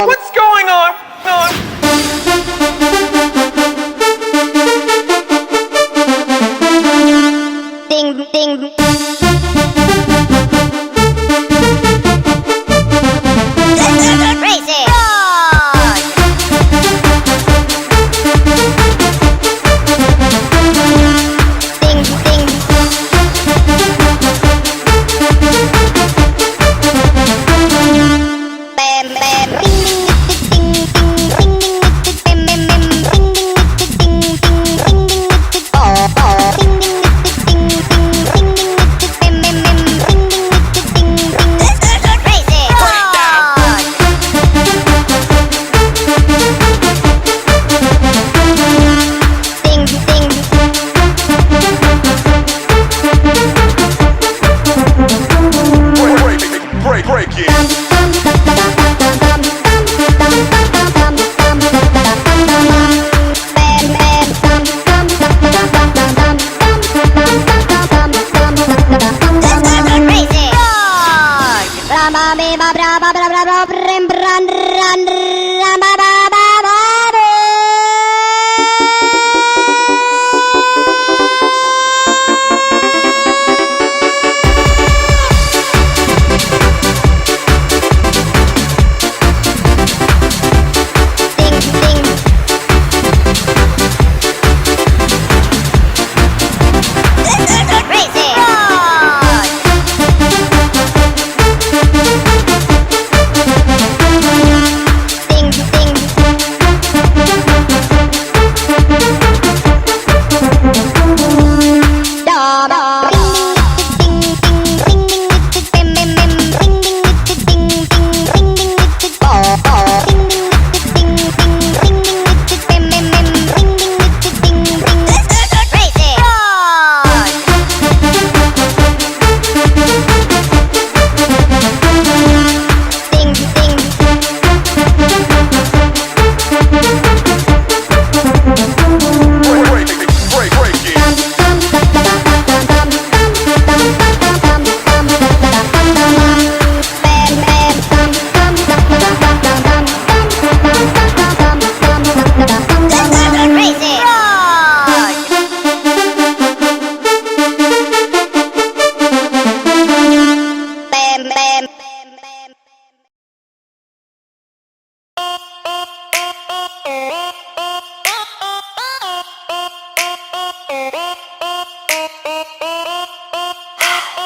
What's going on? Ding ding. Crazy. Ding ding. Bam bam. Ding ding ding ding ding ding bam bam bam. Ding ding ding ding ding ding oh oh. Ding ding ding ding ding ding bam bam bam. Ding ding ding ding. Crazy. Ding ding. Break it.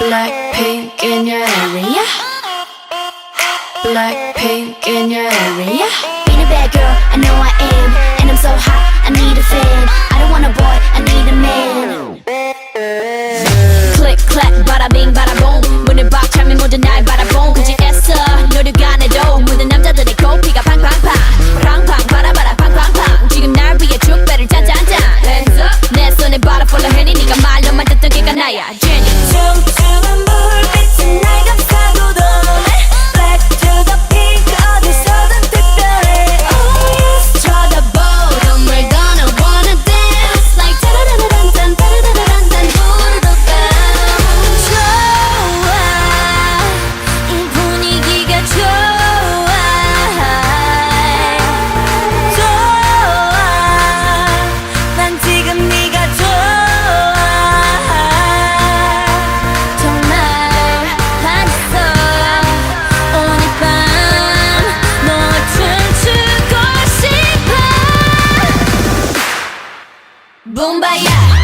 Blackpink in your area. Blackpink in your area. Being a bad girl, I know I am. And I'm so hot, I need a fan. I don't want a boy, I need a man. Click, clack, bada bing, bada boom. 문을 박차면 모두 날 바라본 굳이 애써 노력 안 해도 모든 남자들의 코피가 팡팡팡 팡팡 바라바라 팡팡팡 지금 날 위해 축배를 짠짠짠 Hands up 내 손에 바라 follow 해니 네가 말로만 듣던 걔가 나야 Jenny 춤추는 불빛이 날 감싸고 도네 Black to the pink 어디서든 특별해 Oh yes 쳐다보 and we're gonna wanna dance Like 따라라란딴 따라라란딴 부르도 bounce 좋아 이 분위기가 좋아 좋아 난 지금 네가 좋아 정말 반했어 오늘 밤 너와 춤추고 싶어 붐바야